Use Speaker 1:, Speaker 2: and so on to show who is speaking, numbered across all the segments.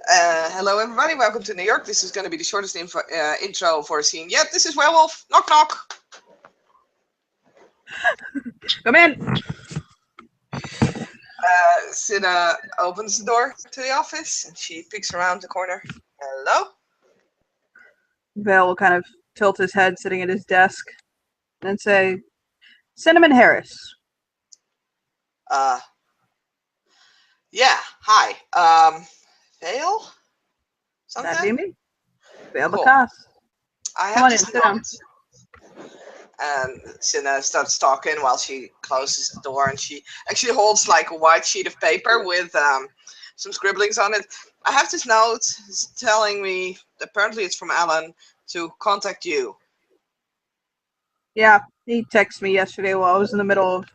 Speaker 1: Hello, everybody. Welcome to New York. This is going to be the shortest intro for a scene yet. This is Werewolf. Knock, knock.
Speaker 2: Come in.
Speaker 1: Sina opens the door to the office and she peeks around the corner. Hello?
Speaker 2: Vale will kind of tilt his head sitting at his desk and say, Cinnamon Harris.
Speaker 1: Yeah. Hi. Vale? Something?
Speaker 2: That'd be me. Vale
Speaker 1: Cool.
Speaker 2: Bacas.
Speaker 1: I
Speaker 2: Come
Speaker 1: have
Speaker 2: on in,
Speaker 1: this
Speaker 2: sit down.
Speaker 1: note. And Sina starts talking while she closes the door, and she actually holds like a white sheet of paper with some scribblings on it. I have this note telling me, apparently it's from Alan, to contact you.
Speaker 2: Yeah, he texted me yesterday while I was in the middle of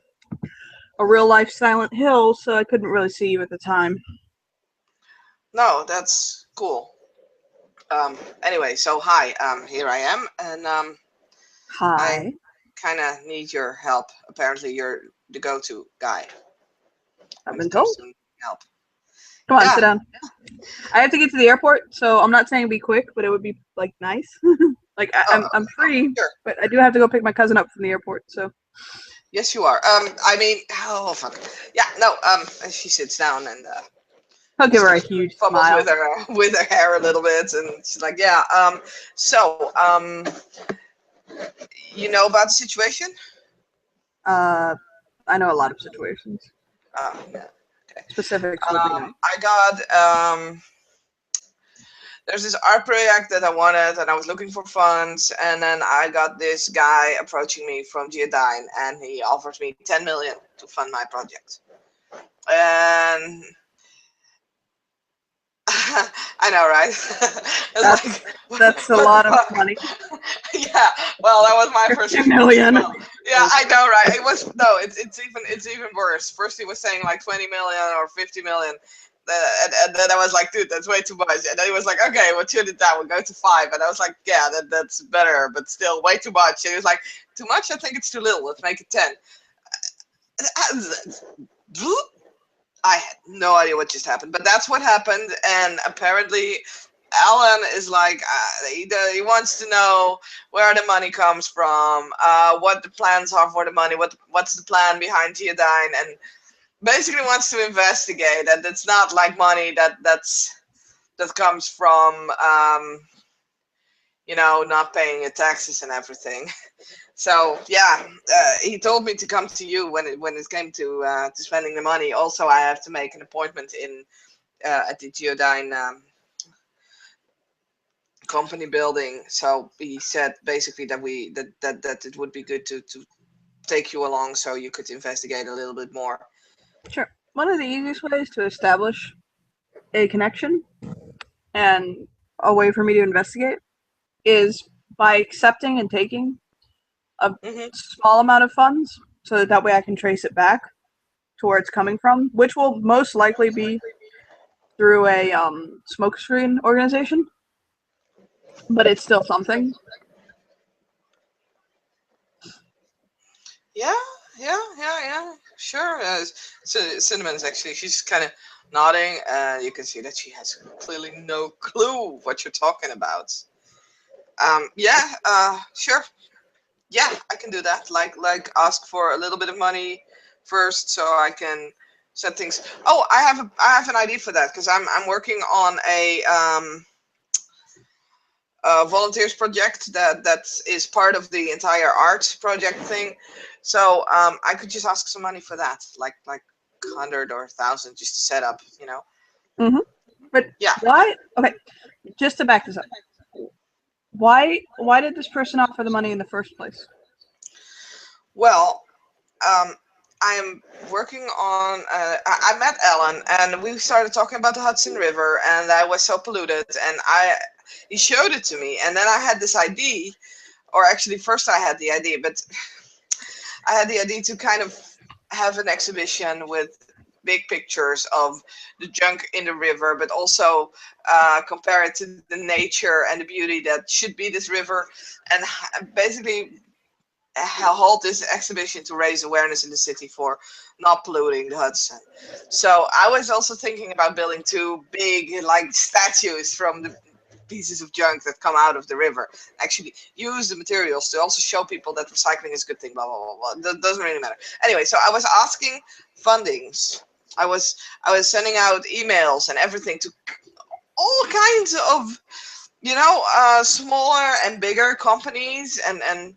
Speaker 2: a real life Silent Hill, so I couldn't really see you at the time.
Speaker 1: No, that's cool. Anyway, so hi, here I am, and
Speaker 2: Hi.
Speaker 1: I kind of need your help. Apparently, you're the go-to guy.
Speaker 2: I've
Speaker 1: when
Speaker 2: been
Speaker 1: it comes
Speaker 2: told.
Speaker 1: to help.
Speaker 2: Come on,
Speaker 1: Yeah.
Speaker 2: sit down. I have to get to the airport, so I'm not saying be quick, but it would be like nice. Like I'm free,
Speaker 1: Sure.
Speaker 2: but I do have to go pick my cousin up from the airport, so.
Speaker 1: Yes, you are. I mean, oh fuck. Yeah, no. And she sits down and
Speaker 2: I'll give her a huge
Speaker 1: fumbles
Speaker 2: smile.
Speaker 1: with her hair a little bit, and she's like, "Yeah. So, you know about the situation?
Speaker 2: I know a lot of situations.
Speaker 1: Yeah. Okay.
Speaker 2: Specifics would be nice.
Speaker 1: I got there's this art project that I wanted, and I was looking for funds, and then I got this guy approaching me from Geodyne, and he offers me 10 million to fund my project. And I know, right?
Speaker 2: That's a lot of money.
Speaker 1: Yeah, well, that was my first
Speaker 2: 50 million.
Speaker 1: Well, yeah, I know, right? It was no, it's even worse. First, he was saying like 20 million or 50 million. And then I was like, dude, that's way too much. And then he was like, okay, we'll tune it down. We'll go to 5. And I was like, yeah, that's better, but still way too much. And he was like, too much? I think it's too little. Let's make it 10. I had no idea what just happened, but that's what happened. And apparently, Alan is like, he wants to know where the money comes from, what the plans are for the money, what's the plan behind Theodine, and basically wants to investigate that it's not like money that comes from not paying your taxes and everything. So yeah, he told me to come to you when it came to spending the money. Also, I have to make an appointment in at the Geodyne company building. So he said basically that it would be good to take you along so you could investigate a little bit more.
Speaker 2: Sure. One of the easiest ways to establish a connection and a way for me to investigate is by accepting and taking a small amount of funds so that way I can trace it back to where it's coming from, which will most likely be through a smokescreen organization, but it's still something.
Speaker 1: Yeah. Sure. So Cinnamon's actually, she's kind of nodding. You can see that she has clearly no clue what you're talking about. Yeah. Sure. Yeah, I can do that. Like ask for a little bit of money first, so I can set things. Oh, I have an idea for that because I'm working on a volunteers project that is part of the entire art project thing. So I could just ask some money for that, like 100 or 1,000, just to set up,
Speaker 2: But
Speaker 1: yeah.
Speaker 2: Why? Okay, just to back this up. Why did this person offer the money in the first place?
Speaker 1: Well, I'm working on. I met Ellen, and we started talking about the Hudson River, and that was so polluted. And he showed it to me, and then I had this idea, or actually, first I had the idea, but I had the idea to kind of have an exhibition with big pictures of the junk in the river, but also compare it to the nature and the beauty that should be this river, and basically hold this exhibition to raise awareness in the city for not polluting the Hudson. So I was also thinking about building two big like statues from the pieces of junk that come out of the river. Actually, use the materials to also show people that recycling is a good thing. Blah blah blah blah. That doesn't really matter. Anyway, so I was asking fundings. I was sending out emails and everything to all kinds of smaller and bigger companies and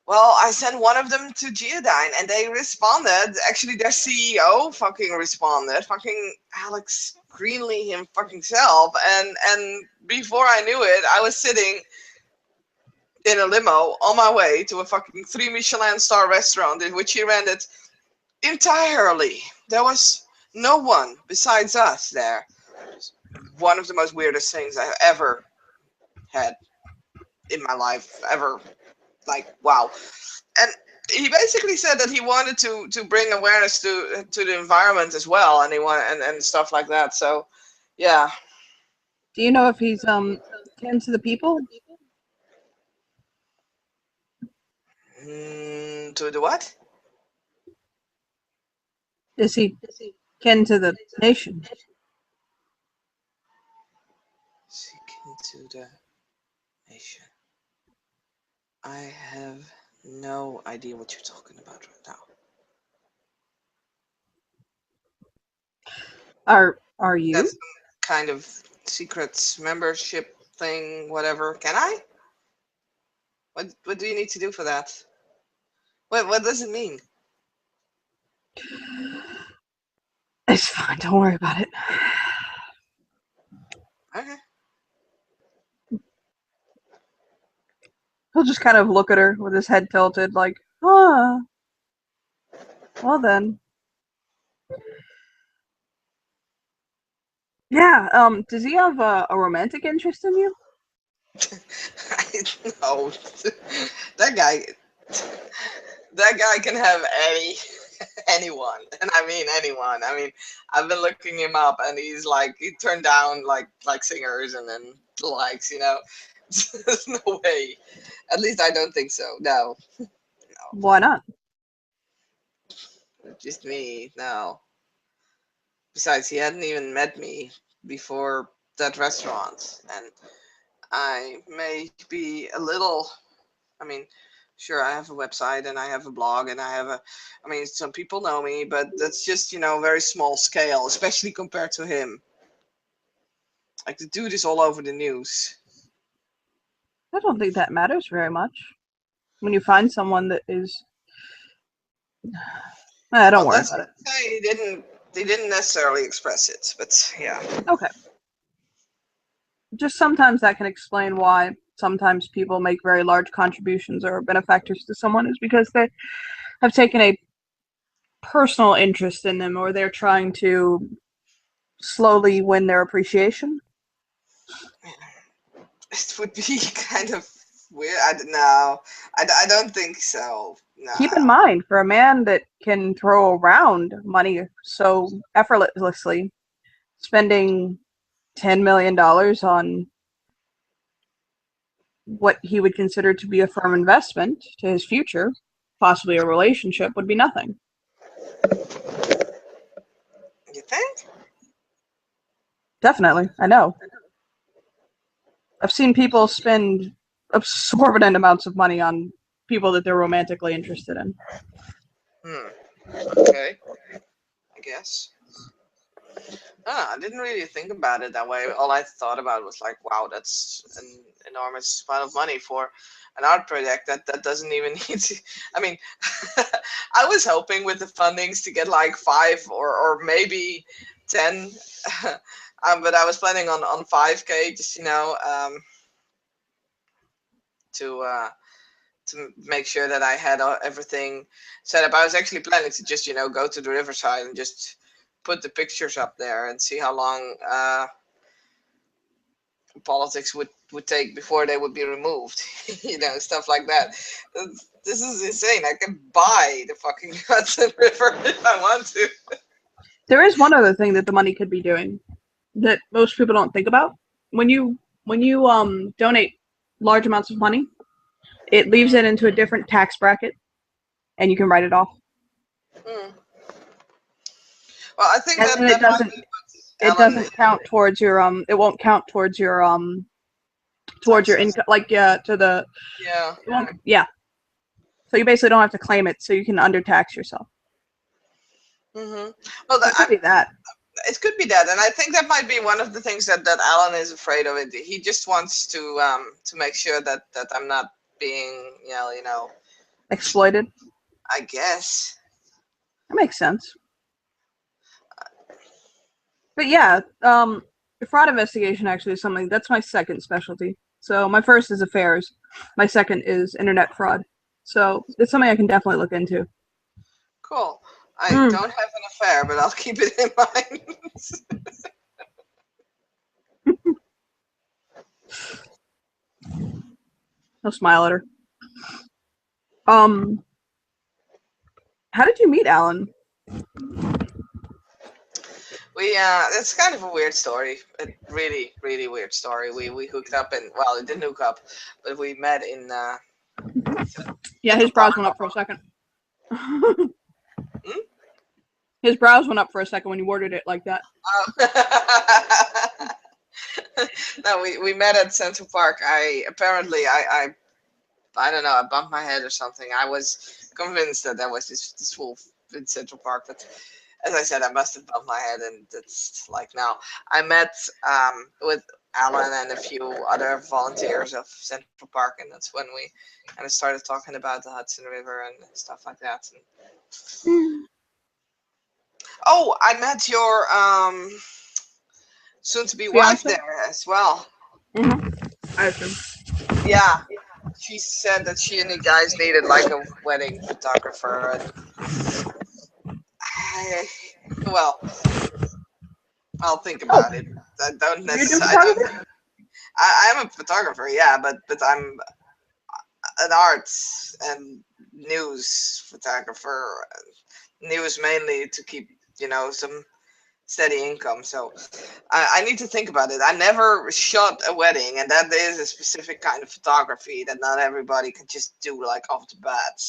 Speaker 1: well, I sent one of them to Geodyne and they responded. Actually, their CEO fucking responded. Fucking Alex Greenlee him fucking self. And before I knew it, I was sitting in a limo on my way to a fucking 3 Michelin star restaurant in which he rented entirely. There was no one besides us there. One of the most weirdest things I've ever had in my life. Ever. Like, wow. And he basically said that he wanted to bring awareness to the environment as well, and he wanted and stuff like that. So, yeah.
Speaker 2: Do you know if he's kin to the people?
Speaker 1: To the what?
Speaker 2: Is he kin to the nation?
Speaker 1: Seeking to the nation. I have no idea what you're talking about right now.
Speaker 2: Are you?
Speaker 1: That's some kind of secret membership thing, whatever. Can I? What do you need to do for that? What does it mean?
Speaker 2: It's fine. Don't worry about it.
Speaker 1: Okay.
Speaker 2: He'll just kind of look at her with his head tilted, like, ah. Well then. Yeah. Does he have a romantic interest in you?
Speaker 1: I know. That guy. That guy can have anyone, and I mean anyone. I mean, I've been looking him up, and he turned down like singers and then likes. There's no way. At least I don't think so. No,
Speaker 2: Why not?
Speaker 1: just me. No. Besides, he hadn't even met me before that restaurant, and I may be a little. I mean, sure, I have a website and I have a blog and I mean, some people know me, but that's just, very small scale, especially compared to him. Like, the dude is all over the news.
Speaker 2: I don't think that matters very much. When you find someone that is, don't
Speaker 1: Well,
Speaker 2: worry
Speaker 1: let's
Speaker 2: about it.
Speaker 1: say he didn't necessarily express it, but yeah.
Speaker 2: Okay. Just sometimes that can explain why sometimes people make very large contributions or benefactors to someone is because they have taken a personal interest in them or they're trying to slowly win their appreciation.
Speaker 1: It would be kind of weird. I don't know. I don't think so. No.
Speaker 2: Keep in mind, for a man that can throw around money so effortlessly, spending $10 million on what he would consider to be a firm investment to his future, possibly a relationship, would be nothing.
Speaker 1: You think?
Speaker 2: Definitely, I know. I've seen people spend absorbent amounts of money on people that they're romantically interested in.
Speaker 1: Okay. I guess. I didn't really think about it that way. All I thought about was like, wow, that's an enormous amount of money for an art project that doesn't even need to. I mean, I was hoping with the fundings to get like 5 or maybe 10, but I was planning on 5K, just to make sure that I had everything set up. I was actually planning to just go to the riverside and just put the pictures up there and see how long politics would take before they would be removed. Stuff like that. This is insane. I can buy the fucking Hudson River if I want to.
Speaker 2: There is one other thing that the money could be doing that most people don't think about. When you donate large amounts of money, it leaves it into a different tax bracket, and you can write it off.
Speaker 1: Hmm. Well, I think
Speaker 2: And
Speaker 1: that
Speaker 2: then
Speaker 1: that might be
Speaker 2: it
Speaker 1: what Ellen
Speaker 2: doesn't count towards your it won't count towards your
Speaker 1: taxes.
Speaker 2: income, like to the
Speaker 1: Yeah.
Speaker 2: it won't, yeah. So you basically don't have to claim it, so you can undertax yourself.
Speaker 1: Hmm. Well,
Speaker 2: So it could be that.
Speaker 1: it could be that, and I think that might be one of the things that Alan is afraid of. It. He just wants to make sure that I'm not being
Speaker 2: Exploited.
Speaker 1: I guess.
Speaker 2: That makes sense. But yeah, fraud investigation actually is something that's my second specialty. So my first is affairs, my second is internet fraud. So it's something I can definitely look into.
Speaker 1: Cool. I
Speaker 2: Mm.
Speaker 1: don't have an affair, but I'll keep it in mind.
Speaker 2: I'll smile at her. Um, how did you meet Alan?
Speaker 1: It's kind of a weird story. A really, really weird story. We hooked up in, well, it didn't hook up, but we met in
Speaker 2: Yeah, his
Speaker 1: Central
Speaker 2: brows
Speaker 1: Park.
Speaker 2: went up for a second.
Speaker 1: Hmm?
Speaker 2: His brows went up for a second when you worded it like that.
Speaker 1: Oh. No, we met at Central Park. I don't know, I bumped my head or something. I was convinced that there was this wolf in Central Park, but as I said, I must have bumped my head, and it's like now. I met with Alan and a few other volunteers of Central Park, and that's when we kind of started talking about the Hudson River and stuff like that. And, oh, I met your soon-to-be wife
Speaker 2: Fiance?
Speaker 1: there as well.
Speaker 2: Mm-hmm. I assume.
Speaker 1: Yeah, she said that she and the guys needed like a wedding photographer, and I, well, I'll think
Speaker 2: Oh,
Speaker 1: about it. I don't
Speaker 2: you do
Speaker 1: necessarily. I don't.
Speaker 2: photography?
Speaker 1: I'm a photographer, yeah, but I'm an arts and news photographer. News mainly to keep some steady income. So I need to think about it. I never shot a wedding, and that is a specific kind of photography that not everybody can just do like off the bat.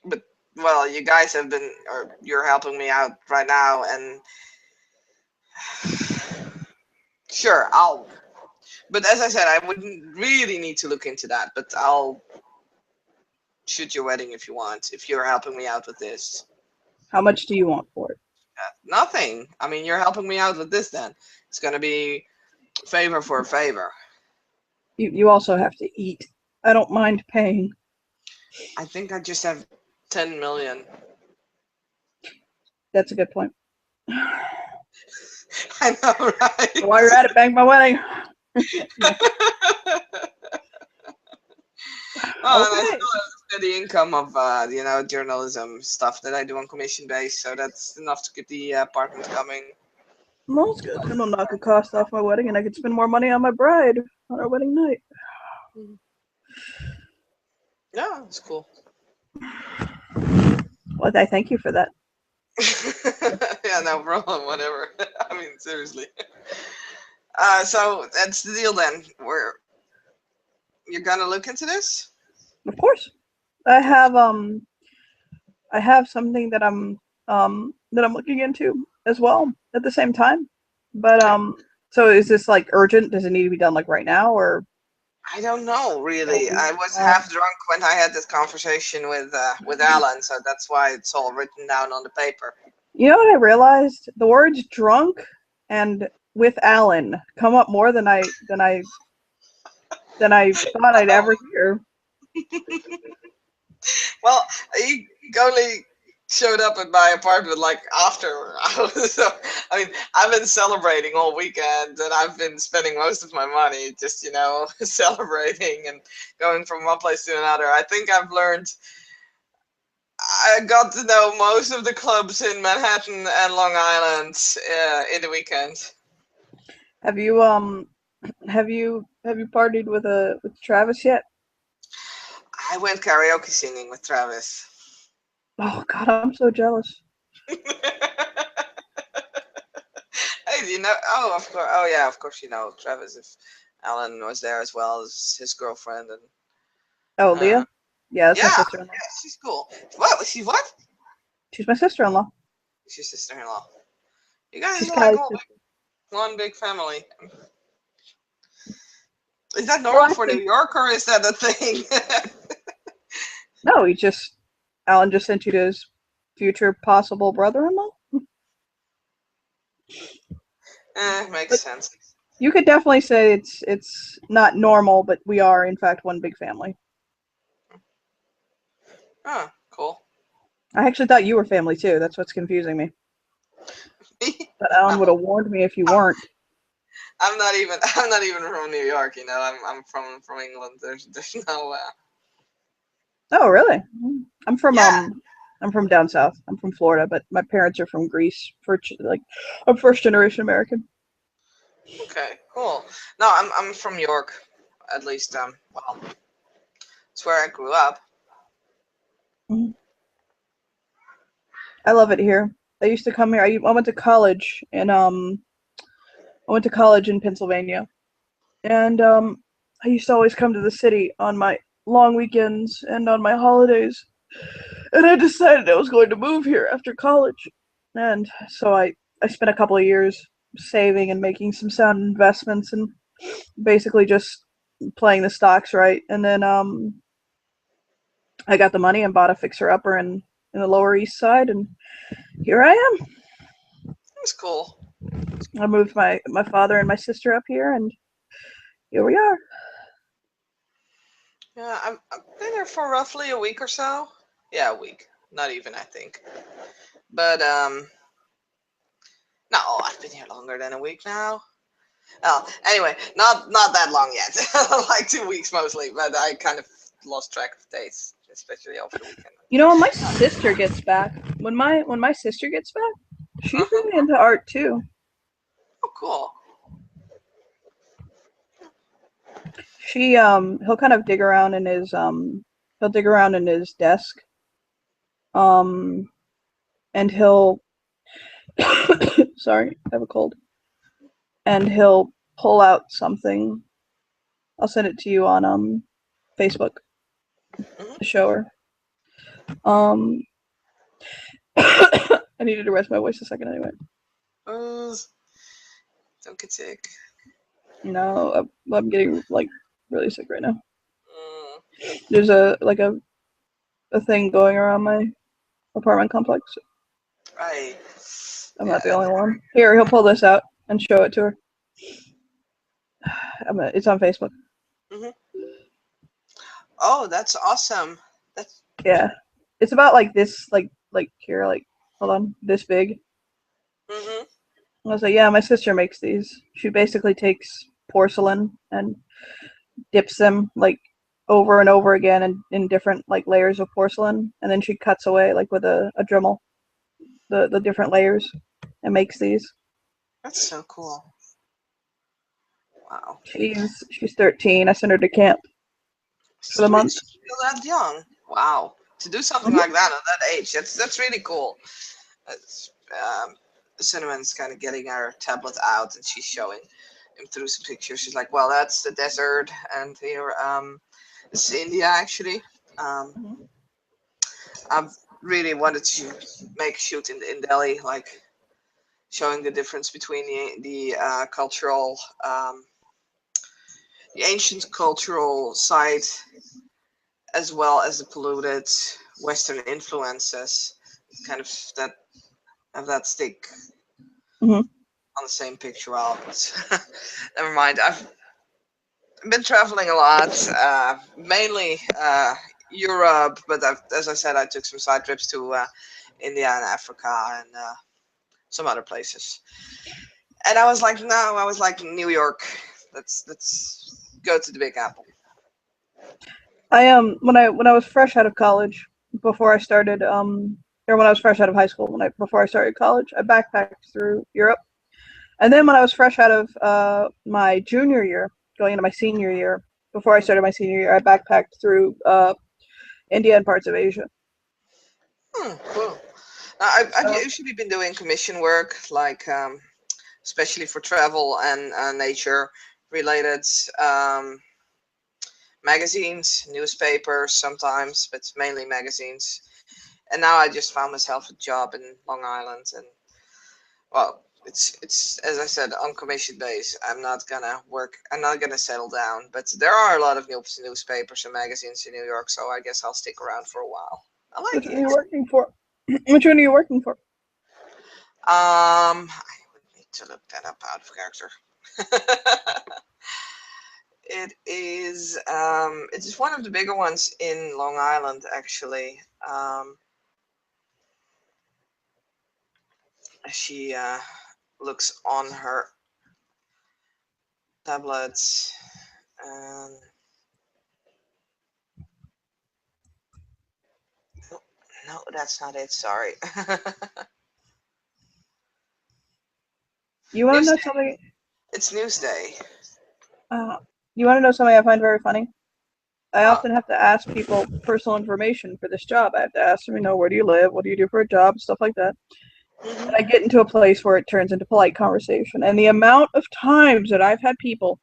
Speaker 1: But well, you guys have been, or you're helping me out right now, and sure, I'll. But as I said, I wouldn't really need to look into that. But I'll shoot your wedding if you want. If you're helping me out with this,
Speaker 2: How much do you want for it?
Speaker 1: nothing. I mean, you're helping me out with this. Then it's gonna be favor for a favor.
Speaker 2: You also have to eat. I don't mind paying.
Speaker 1: I think I just have 10 million.
Speaker 2: That's a good point.
Speaker 1: I know,
Speaker 2: So while
Speaker 1: right?
Speaker 2: you're at it, bang my wedding.
Speaker 1: Oh, and I
Speaker 2: Okay.
Speaker 1: still have a steady income of journalism stuff that I do on commission base, so that's enough to keep the apartment coming.
Speaker 2: Well, it's good. It'll knock a cost off my wedding, and I can spend more money on my bride on our wedding night.
Speaker 1: Yeah, it's cool.
Speaker 2: Well, I thank you for that.
Speaker 1: Yeah, no problem. Whatever. I mean, seriously. So that's the deal then. You're gonna look into this?
Speaker 2: Of course. I have I have something that I'm looking into as well at the same time. But
Speaker 1: Okay.
Speaker 2: so is this like urgent? Does it need to be done like right now or
Speaker 1: I don't know really.
Speaker 2: oh,
Speaker 1: I was half drunk when I had this conversation with Alan, so that's why it's all written down on the paper.
Speaker 2: you know what I realized? The words drunk and with Alan come up more than I thought I'd ever hear.
Speaker 1: Well, he only showed up at my apartment like after hours. So, I mean, I've been celebrating all weekend, and I've been spending most of my money just celebrating and going from one place to another. I think I've learned. I got to know most of the clubs in Manhattan and Long Island in the weekend.
Speaker 2: Have you have you partied with Travis yet?
Speaker 1: I went karaoke singing with Travis.
Speaker 2: Oh God, I'm so jealous.
Speaker 1: Hey, do you know? Oh, of course. Oh, yeah, of course you know Travis. If Alan was there as well as his girlfriend, and
Speaker 2: Oh,
Speaker 1: uh,
Speaker 2: Leah? Yeah, that's my
Speaker 1: yeah,
Speaker 2: sister-in-law.
Speaker 1: yeah, she's cool. What? She what?
Speaker 2: She's my sister-in-law.
Speaker 1: She's sister-in-law. You guys
Speaker 2: She's
Speaker 1: are like
Speaker 2: Kylie's
Speaker 1: all
Speaker 2: sister.
Speaker 1: one big family. Is that
Speaker 2: Well,
Speaker 1: normal for New
Speaker 2: actually,
Speaker 1: York, or is that a thing?
Speaker 2: no, Alan just sent you to his future possible brother-in-law.
Speaker 1: Makes
Speaker 2: But
Speaker 1: sense.
Speaker 2: you could definitely say it's not normal, but we are in fact one big family.
Speaker 1: Oh, cool.
Speaker 2: I actually thought you were family too. That's what's confusing me. But Alan would
Speaker 1: No,
Speaker 2: have warned me if you weren't.
Speaker 1: I'm not even. I'm not even from New York. You know, I'm from England. There's no.
Speaker 2: Oh, really? I'm from
Speaker 1: Yeah.
Speaker 2: um I'm from down south. I'm from Florida, but my parents are from Greece. Like I'm first generation American.
Speaker 1: Okay. Cool. No, I'm from York. At least well, it's where I grew up.
Speaker 2: Mhm. I love it here. I used to come here. I went to college in Pennsylvania, and I used to always come to the city on my long weekends and on my holidays. And I decided I was going to move here after college, and so I spent a couple of years saving and making some sound investments and basically just playing the stocks right. And then I got the money and bought a fixer upper in the Lower East Side, and here I am.
Speaker 1: It's cool.
Speaker 2: I moved my father and my sister up here, and here we are.
Speaker 1: Yeah, I've been there for roughly a week or so. Yeah, a week. Not even, I think. But no, I've been here longer than a week now. Well, anyway, not that long yet. Like 2 weeks mostly, but I kind of lost track of dates, especially over the weekend.
Speaker 2: You know, when my sister gets back, when my sister gets back, she's
Speaker 1: Uh-huh.
Speaker 2: really into art too.
Speaker 1: Oh, cool.
Speaker 2: He'll kind of dig around in his he'll dig around in his desk, um and he'll sorry, I have a cold. And he'll pull out something. I'll send it to you on Facebook
Speaker 1: Hmm.
Speaker 2: to show her. Um I needed to rest my voice a second anyway.
Speaker 1: Uh, don't get sick.
Speaker 2: No, I'm getting like really sick right now.
Speaker 1: Mm,
Speaker 2: There's a thing going around my apartment complex.
Speaker 1: right.
Speaker 2: I'm not the
Speaker 1: Yeah.
Speaker 2: only one. Here, he'll pull this out and show it to her. It's on Facebook.
Speaker 1: Hmm. Oh, that's awesome. That's.
Speaker 2: Yeah, it's about like this, like here, like hold on, this big.
Speaker 1: Hmm.
Speaker 2: I was like, yeah, my sister makes these. She basically takes porcelain and dips them like over and over again in different like layers of porcelain, and then she cuts away like with a Dremel the different layers and makes these.
Speaker 1: That's so cool. Wow.
Speaker 2: She's 13. I sent her to camp for the month.
Speaker 1: She's still that young. Wow. To do something
Speaker 2: Hmm.
Speaker 1: like that at that age, that's really cool. It's, Cinnamon's kind of getting her tablet out, and she's showing him through some pictures. She's like, "Well, that's the desert, and here, this is India actually." Um, I've really wanted to make a shoot in Delhi, like showing the difference between the cultural, the ancient cultural side, as well as the polluted Western influences, kind of that have that stick
Speaker 2: Hmm.
Speaker 1: on the same picture. Well, never mind. I've been traveling a lot, mainly Europe, but as I said, I took some side trips to India and Africa and some other places. And I was like, no, I was like New York. Let's go to the Big Apple.
Speaker 2: I when I was fresh out of college, before I started or when I was fresh out of high school, when I before I started college, I backpacked through Europe. And then when I was fresh out of my junior year, going into my senior year, before I started my senior year, I backpacked through India and parts of Asia.
Speaker 1: Cool. I've
Speaker 2: So
Speaker 1: usually been doing commission work, like especially for travel and nature related um, magazines, newspapers sometimes, but mainly magazines. And now I just found myself a job in Long Island, and well, it's as I said, on commission base. I'm not gonna work. I'm not gonna settle down. But there are a lot of newspapers and magazines in New York, so I guess I'll stick around for a while. I
Speaker 2: Which
Speaker 1: like
Speaker 2: one are you
Speaker 1: it.
Speaker 2: working for? Which one are you working for?
Speaker 1: I would need to look that up out of character. It is one of the bigger ones in Long Island, actually. She looks on her tablets, and no, no, that's not it. Sorry.
Speaker 2: You want to know
Speaker 1: Newsday.
Speaker 2: something?
Speaker 1: It's Newsday.
Speaker 2: Uh, you want to know something I find very funny? I
Speaker 1: Well,
Speaker 2: often have to ask people personal information for this job. I have to ask them, where do you live? What do you do for a job? Stuff like that. And
Speaker 1: hmm
Speaker 2: I get into a place where it turns into polite conversation. And the amount of times that I've had people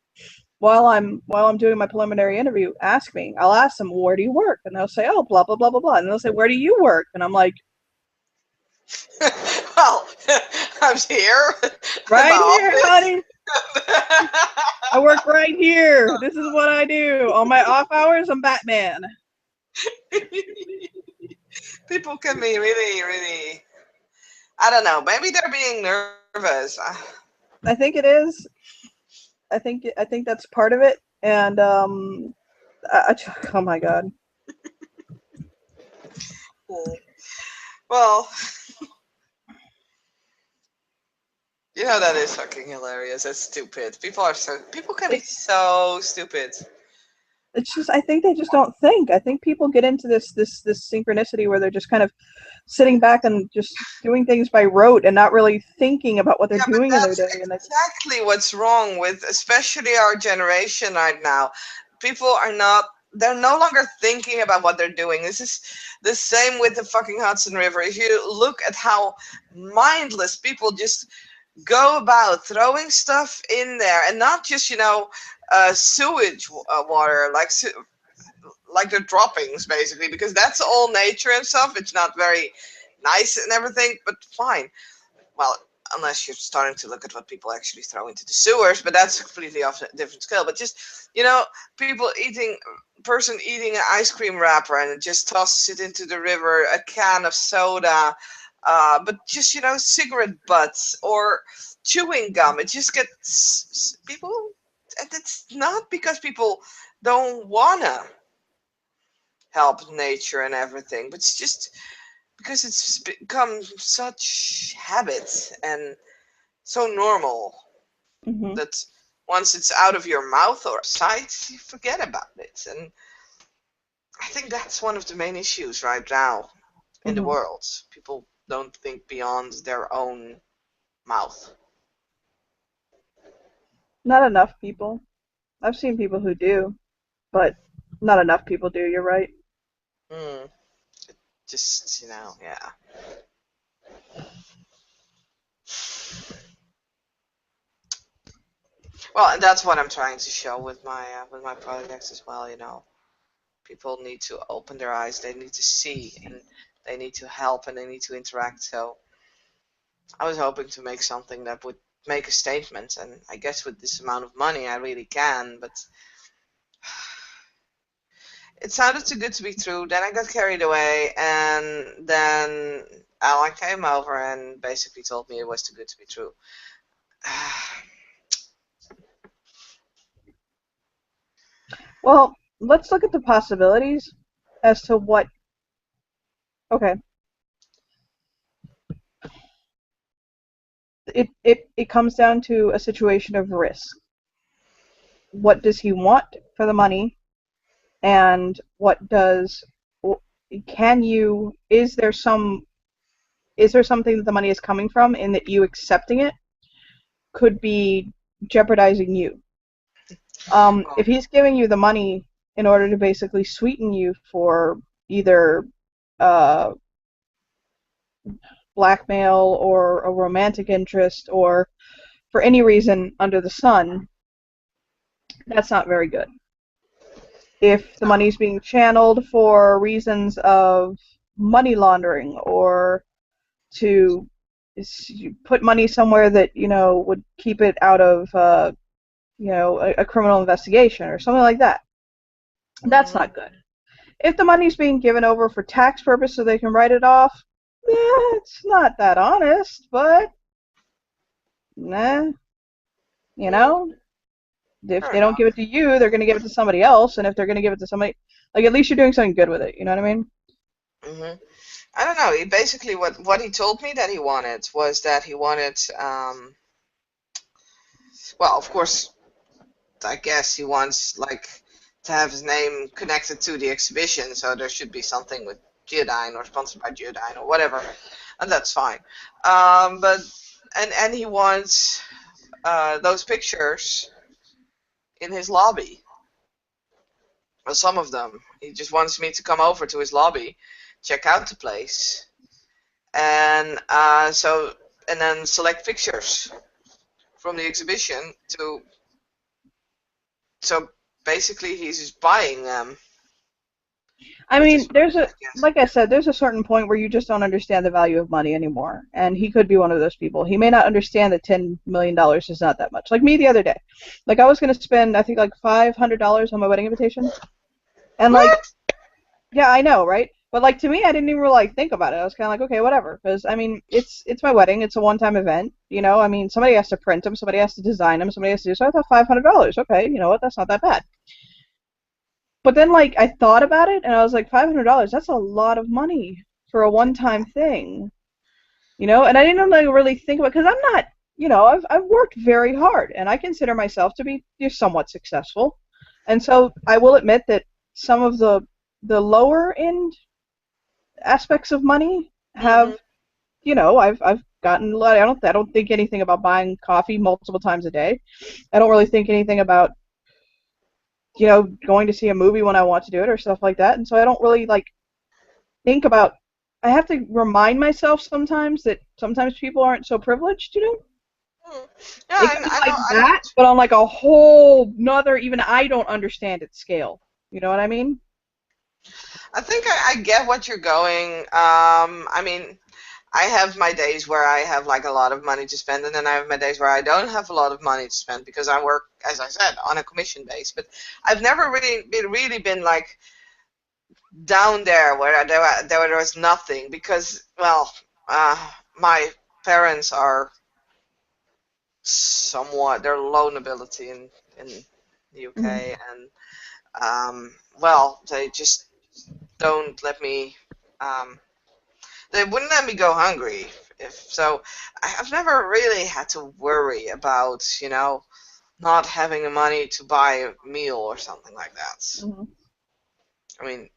Speaker 2: while I'm doing my preliminary interview ask me, I'll ask them, where do you work? And they'll say, oh, blah blah blah blah blah. And they'll say, where do you work? And I'm like,
Speaker 1: well, I'm here in
Speaker 2: right
Speaker 1: my
Speaker 2: here, honey. I work right here. This is what I do. On my off hours, I'm Batman.
Speaker 1: office. People can be really, really. I don't know. Maybe they're being nervous.
Speaker 2: I think it is. I think that's part of it. And oh my god.
Speaker 1: Well, that is fucking hilarious. That's stupid. People can be
Speaker 2: It,
Speaker 1: so stupid.
Speaker 2: it's just I think they just don't think. I think people get into this synchronicity where they're just kind of sitting back and just doing things by rote and not really thinking about what they're
Speaker 1: Yeah, but
Speaker 2: doing in their
Speaker 1: that's
Speaker 2: day. And they just
Speaker 1: exactly what's wrong with especially our generation right now. People are not they're no longer thinking about what they're doing. This is the same with the fucking Hudson River. If you look at how mindless people just go about throwing stuff in there, and not just sewage water, like the droppings basically, because that's all nature and stuff. It's not very nice and everything, but fine. Well, unless you're starting to look at what people actually throw into the sewers, but that's completely off a different scale. But just people person eating an ice cream wrapper and it just tosses it into the river, a can of soda, but just cigarette butts or chewing gum. It just gets people, and it's not because people don't wanna help nature and everything, but it's just because it's become such habit and so normal
Speaker 2: hmm
Speaker 1: that once it's out of your mouth or sight, you forget about it. And I think that's one of the main issues right now in the
Speaker 2: hmm
Speaker 1: world. People don't think beyond their own mouth.
Speaker 2: not enough people. I've seen people who do, but not enough people do. You're right.
Speaker 1: Mm, just, yeah. Well, and that's what I'm trying to show with my projects as well. People need to open their eyes. They need to see, and they need to help, and they need to interact. So I was hoping to make something that would make a statement, and I guess with this amount of money, I really can. But it sounded too good to be true. Then I got carried away, and then Alan came over and basically told me it was too good to be true.
Speaker 2: Well, let's look at the possibilities as to what. Okay, it comes down to a situation of risk. What does he want for the money, and what does can you? Is there something that the money is coming from, and that you accepting it could be jeopardizing you? If he's giving you the money in order to basically sweeten you for either uh, blackmail or a romantic interest or for any reason under the sun, That's not very good. If the
Speaker 1: Oh.
Speaker 2: money's being channeled for reasons of money laundering or to put money somewhere that would keep it out of a criminal investigation or something like that, that's
Speaker 1: Mhm.
Speaker 2: not good. If the money's being given over for tax purpose so they can write it off, it's not that honest, but nah, you
Speaker 1: Mm,
Speaker 2: know, if
Speaker 1: fair
Speaker 2: they don't give
Speaker 1: enough.
Speaker 2: it to you, they're going to give it to somebody else, and if they're going to give it to somebody, like, at least you're doing something good with it. You know what I mean?
Speaker 1: Hmm. I don't know. He basically what he told me that he wanted was that he wanted well, of course, I guess he wants like to have his name connected to the exhibition, so there should be something with Geodyne or sponsored by Geodyne or whatever, and that's fine. But and he wants those pictures in his lobby. Well, some of them. He just wants me to come over to his lobby, check out the place, and and then select pictures from the exhibition to so basically he's just buying them
Speaker 2: I
Speaker 1: with
Speaker 2: mean,
Speaker 1: his
Speaker 2: there's
Speaker 1: money,
Speaker 2: a
Speaker 1: I guess.
Speaker 2: like I said, there's a certain point where you just don't understand the value of money anymore, and he could be one of those people. He may not understand that $10 million is not that much. Like me the other day, like I was gonna spend, I think, like $500 on my wedding invitation, and like,
Speaker 1: What?
Speaker 2: yeah, I know, right? But like to me, I didn't even really like think about it. I was kind of like, okay, whatever, because I mean, it's my wedding. It's a one-time event, you know. I mean, somebody has to print them, somebody has to design them, somebody has to do. So I thought $500. Okay, you know what? That's not that bad. But then, like, I thought about it, and I was like, $500. That's a lot of money for a one-time thing, you know. And I didn't like really think about because I'm not, I've worked very hard, and I consider myself to be somewhat successful. And so I will admit that some of the lower end aspects of money have,
Speaker 1: Hmm.
Speaker 2: I've gotten a lot. I don't think anything about buying coffee multiple times a day. I don't really think anything about going to see a movie when I want to do it or stuff like that. And so I don't really like think about. I have to remind myself sometimes that sometimes people aren't so privileged, you know.
Speaker 1: Yeah,
Speaker 2: It could be
Speaker 1: I know.
Speaker 2: like that, but on like a whole nother, even I don't understand its scale. You know what I mean?
Speaker 1: I think I get what you're going. I mean, I have my days where I have like a lot of money to spend, and then I have my days where I don't have a lot of money to spend because I work, as I said, on a commission base. But I've never really been like down there where there was nothing because, well, my parents are somewhat they're low nobility in the
Speaker 2: Hmm.
Speaker 1: UK, and well, they just don't let me. Um, they wouldn't let me go hungry if so. I've never really had to worry about not having the money to buy a meal or something like that.
Speaker 2: Hmm.
Speaker 1: I mean,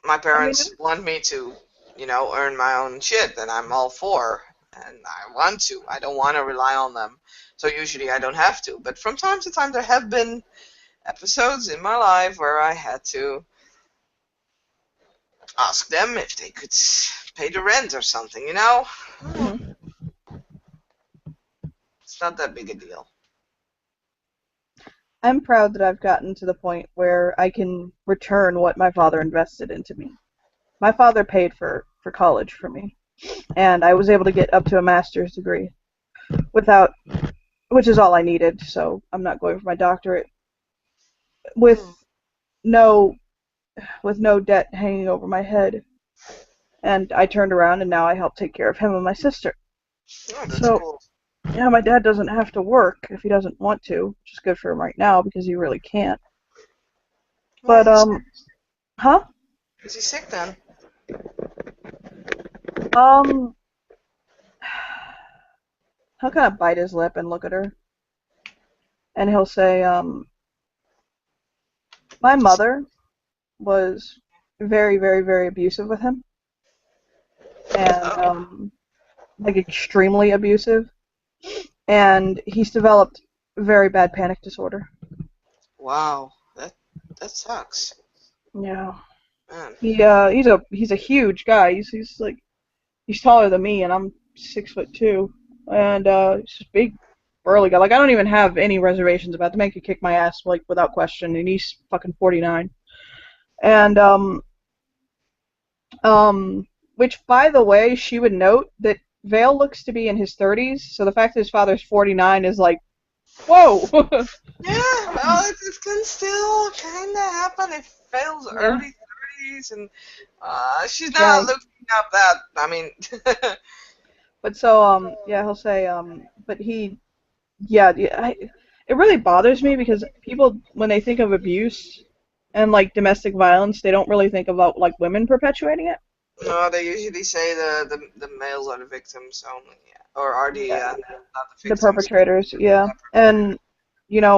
Speaker 1: my
Speaker 2: I mean,
Speaker 1: parents want me to, earn my own shit, and I'm all for, and I want to. I don't want to rely on them. So usually I don't have to. But from time to time, there have been episodes in my life where I had to ask them if they could pay the rent or something.
Speaker 2: mhm.
Speaker 1: It's not that big a deal.
Speaker 2: I'm proud that I've gotten to the point where I can return what my father invested into me. My father paid for college for me, and I was able to get up to a master's degree without, which is all I needed. So I'm not going for my doctorate with
Speaker 1: Hmm.
Speaker 2: no with no debt hanging over my head. And I turned around and now I help take care of him and my sister.
Speaker 1: Oh, that's
Speaker 2: So
Speaker 1: cool.
Speaker 2: yeah, my dad doesn't have to work if he doesn't want to, which is good for him right now because he really can't.
Speaker 1: Why
Speaker 2: But
Speaker 1: is he sick?
Speaker 2: huh?
Speaker 1: Is he sick then?
Speaker 2: Um, he'll kind of bite his lip and look at her, and he'll say, "My mother was very, very, very abusive with him, and
Speaker 1: Oh,
Speaker 2: like extremely abusive, and he's developed very bad panic disorder."
Speaker 1: wow. That sucks,
Speaker 2: Yeah.
Speaker 1: man.
Speaker 2: He's a huge guy. He's like he's taller than me, and I'm 6'2", and he's just big. burly guy. Like, I don't even have any reservations about the man could kick my ass, like, without question, and he's fucking 49. And, which, by the way, she would note that Vale looks to be in his 30s, so the fact that his father's 49 is like, whoa!
Speaker 1: Yeah, well, it can still kind of happen if Vale's
Speaker 2: Yeah,
Speaker 1: early 30s, and she's
Speaker 2: yeah.
Speaker 1: not looking up that. I mean,
Speaker 2: But so, yeah, he'll say, but he, yeah, it really bothers me because people, when they think of abuse and like domestic violence, they don't really think about like women perpetuating it.
Speaker 1: no, they usually say the males are the victims only, yeah, or are the
Speaker 2: Yeah,
Speaker 1: not the
Speaker 2: the
Speaker 1: victims.
Speaker 2: perpetrators, yeah.
Speaker 1: Yeah,
Speaker 2: And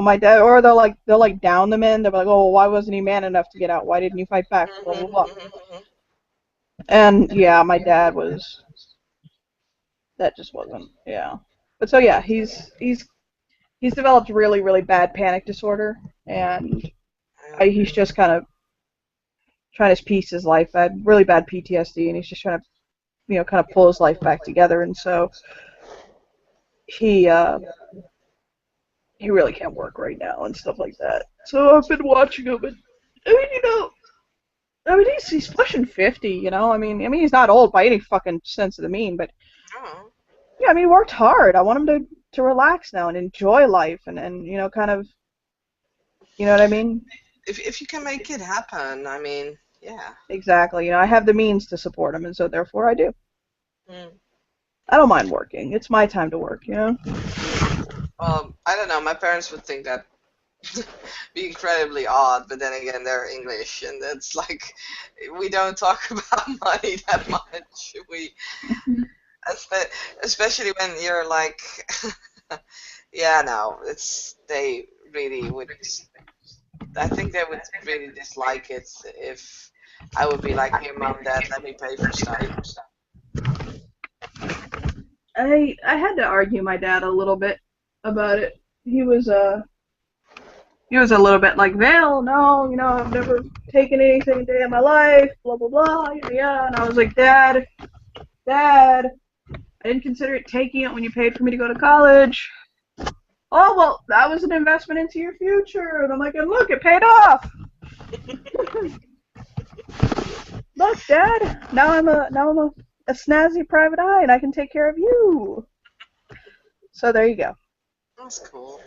Speaker 2: my dad, or they'll like down the men. They're like, oh, well, why wasn't he man enough to get out? Why didn't he fight back? Blah blah blah.
Speaker 1: perpetrators.
Speaker 2: And yeah, my dad was that just wasn't, yeah. But so yeah, he's developed really really bad panic disorder, and he's just kind of trying to piece his life. Had really bad PTSD, and he's just trying to kind of pull his life back together. And so he he really can't work right now and stuff like that. So I've been watching him, and I mean, he's pushing 50. I mean, he's not old by any fucking sense of the mean, but
Speaker 1: Oh.
Speaker 2: yeah, I mean, he worked hard. I want him to relax now and enjoy life, and kind of, what I mean?
Speaker 1: If you can make it happen, I mean, yeah.
Speaker 2: Exactly. I have the means to support him, and so therefore I do.
Speaker 1: Mm.
Speaker 2: I don't mind working. It's my time to work.
Speaker 1: I don't know. My parents would think that be incredibly odd, but then again, they're English, and it's like we don't talk about money that much. Espe- Especially when you're like, yeah, no, they really would. I think they would really dislike it if I would be like, here, mom, dad, let me pay for stuff.
Speaker 2: I had to argue my dad a little bit about it. He was a little bit like, Vale, no, I've never taken anything a day in my life, blah blah blah, yeah. And I was like, Dad, I didn't consider it taking it when you paid for me to go to college. Oh well, that was an investment into your future. And I'm like, and look, it paid off. Look, Dad, now I'm a snazzy private eye, and I can take care of you. So there you go.
Speaker 1: That's cool.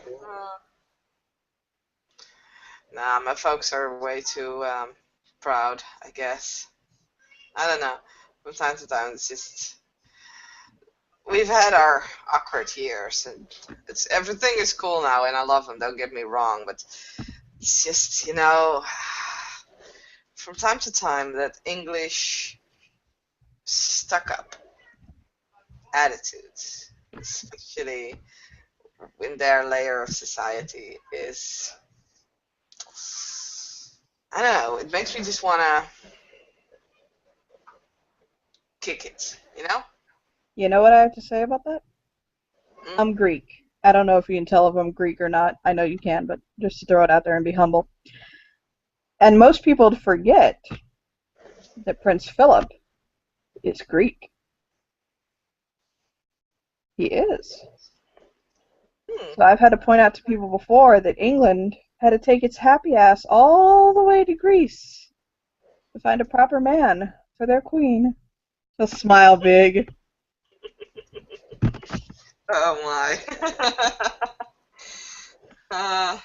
Speaker 1: Nah, my folks are way too proud, I guess. I don't know. From time to time, it's just we've had our awkward years, and it's everything is cool now, and I love them. Don't get me wrong, but it's just from time to time that English stuck up attitudes, especially in their layer of society, is I don't know. It makes me just wanna kick it, you know?
Speaker 2: You know what I have to say about that?
Speaker 1: Mm.
Speaker 2: I'm Greek. I don't know if you can tell if I'm Greek or not. I know you can, but just to throw it out there and be humble. And most people forget that Prince Philip is Greek. He is.
Speaker 1: Hmm.
Speaker 2: So I've had to point out to people before that England had to take its happy ass all the way to Greece to find a proper man for their queen. He'll smile big.
Speaker 1: Oh my. uh,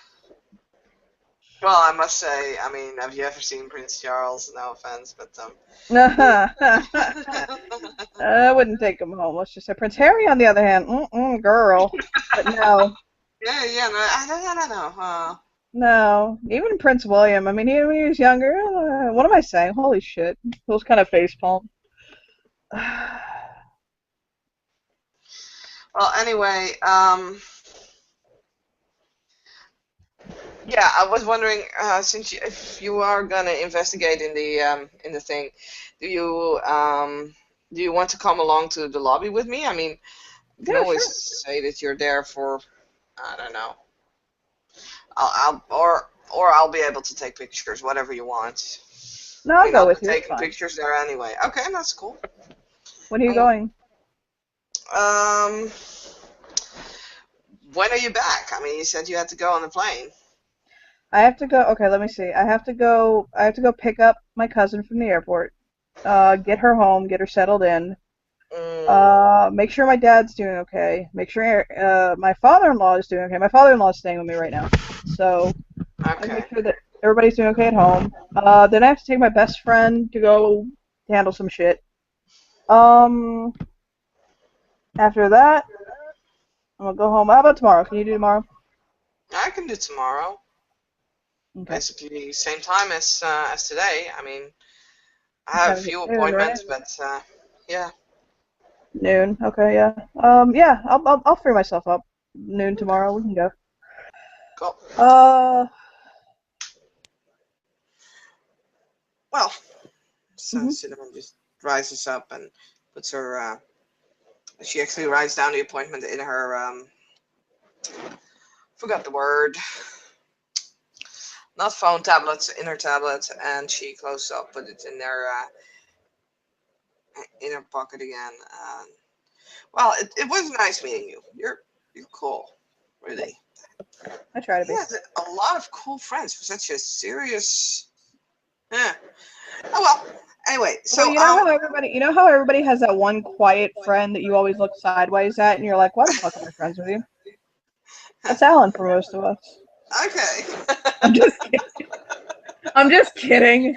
Speaker 1: well, I must say, I mean, have you ever seen Prince Charles? No offense, but
Speaker 2: I wouldn't take him home. Let's just say Prince Harry, on the other hand, girl. But no,
Speaker 1: yeah, yeah, no, I don't know.
Speaker 2: no. Even Prince William. I mean, when he was younger, what am I saying? Holy shit. Those kind of face palm.
Speaker 1: Well, anyway, yeah, I was wondering, since if you are gonna investigate in the thing, do you um do you want to come along to the lobby with me? I mean, you can
Speaker 2: Yeah,
Speaker 1: always
Speaker 2: sure.
Speaker 1: say that you're there for, I don't know, or I'll be able to take pictures, whatever you want.
Speaker 2: No,
Speaker 1: I
Speaker 2: I'll
Speaker 1: mean,
Speaker 2: go
Speaker 1: I'll be
Speaker 2: with you. It's
Speaker 1: taking
Speaker 2: fine.
Speaker 1: pictures there anyway. Okay, that's cool.
Speaker 2: When are you
Speaker 1: Um,
Speaker 2: going?
Speaker 1: um, when are you back? I mean, you said you had to go on the plane.
Speaker 2: I have to go. Okay, let me see. I have to go. I have to go pick up my cousin from the airport. Get her home. Get her settled in.
Speaker 1: Mm,
Speaker 2: Make sure my dad's doing okay. Make sure my father-in-law is doing okay. My father-in-law is staying with me right now, so I
Speaker 1: okay.
Speaker 2: make sure that everybody's doing okay at home. Then I have to take my best friend to go handle some shit. Um, After that, I'm gonna go home. How about tomorrow? Can you do tomorrow?
Speaker 1: I can do tomorrow.
Speaker 2: Okay.
Speaker 1: Basically, same time as today. I mean, I
Speaker 2: What
Speaker 1: have a
Speaker 2: time is it?
Speaker 1: few
Speaker 2: Noon, right?
Speaker 1: appointments, but yeah.
Speaker 2: Noon. Okay, yeah. Yeah. I'll free myself up. Noon
Speaker 1: Okay.
Speaker 2: tomorrow. We can go.
Speaker 1: Cool.
Speaker 2: Uh.
Speaker 1: Well, so
Speaker 2: Mhm.
Speaker 1: Cinnamon just rises up and puts her. She actually writes down the appointment in her. Forgot the word. Not phone, tablets, in her tablet, and she closes up, put it in her pocket again. Well, it was nice meeting you. You're cool, really.
Speaker 2: I try to
Speaker 1: He
Speaker 2: be.
Speaker 1: has a lot of cool friends for such a serious. Yeah. Oh well. Anyway,
Speaker 2: Well,
Speaker 1: so
Speaker 2: you know how everybody has that one quiet friend that you always look sideways at, and you're like, why the fuck am I friends with you? That's Alan for most of us.
Speaker 1: okay.
Speaker 2: I'm just kidding. I'm just kidding.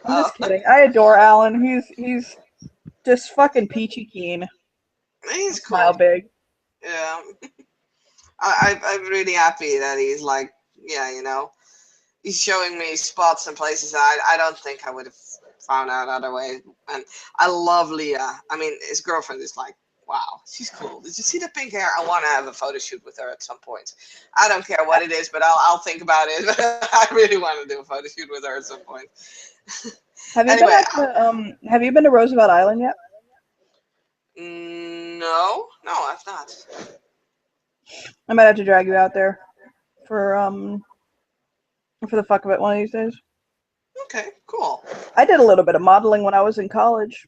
Speaker 2: I'm
Speaker 1: Oh,
Speaker 2: just kidding. I adore Alan. He's just fucking peachy keen.
Speaker 1: he's
Speaker 2: Smile
Speaker 1: cool.
Speaker 2: big.
Speaker 1: Yeah. I'm really happy that he's like, yeah, he's showing me spots and places that I don't think I would have found out other way. And I love Leah. I mean, his girlfriend is like, wow, she's cool. Did you see the pink hair? I want to have a photo shoot with her at some point. I don't care what it is, but I'll think about it. I really want to do a photo shoot with her at some point.
Speaker 2: Have you been
Speaker 1: Anyway,
Speaker 2: at the Have you been to Roosevelt Island yet?
Speaker 1: no, no, I've not.
Speaker 2: I might have to drag you out there for for the fuck of it one of these days.
Speaker 1: Okay, cool.
Speaker 2: I did a little bit of modeling when I was in college.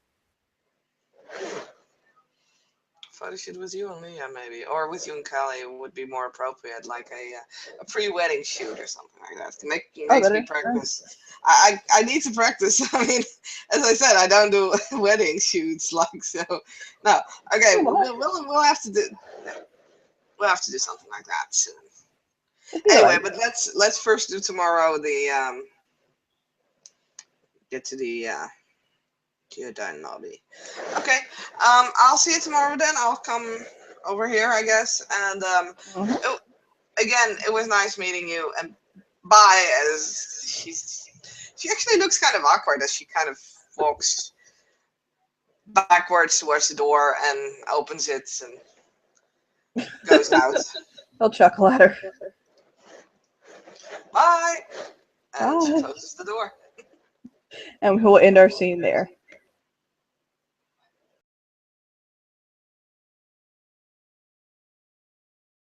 Speaker 1: Photo shoot with you and Leah, maybe, or with you and Callie would be more appropriate, like a pre-wedding shoot or something like that.
Speaker 2: Oh,
Speaker 1: Makes
Speaker 2: that
Speaker 1: me
Speaker 2: is true.
Speaker 1: practice. I need to practice. I mean, as I said, I don't do wedding shoots like so. No, okay,
Speaker 2: Oh, why?
Speaker 1: we'll have to do something like that soon.
Speaker 2: It'd be
Speaker 1: Anyway,
Speaker 2: alright.
Speaker 1: but let's first do tomorrow the get to the Geodyne lobby. Okay, I'll see you tomorrow then. I'll come over here, I guess, and
Speaker 2: Mhm.
Speaker 1: it, again, it was nice meeting you. And bye, as she actually looks kind of awkward as she kind of walks backwards towards the door and opens it and goes out.
Speaker 2: He'll chuckle at her.
Speaker 1: Bye, and she
Speaker 2: Bye.
Speaker 1: closes the door.
Speaker 2: And we'll end our scene there.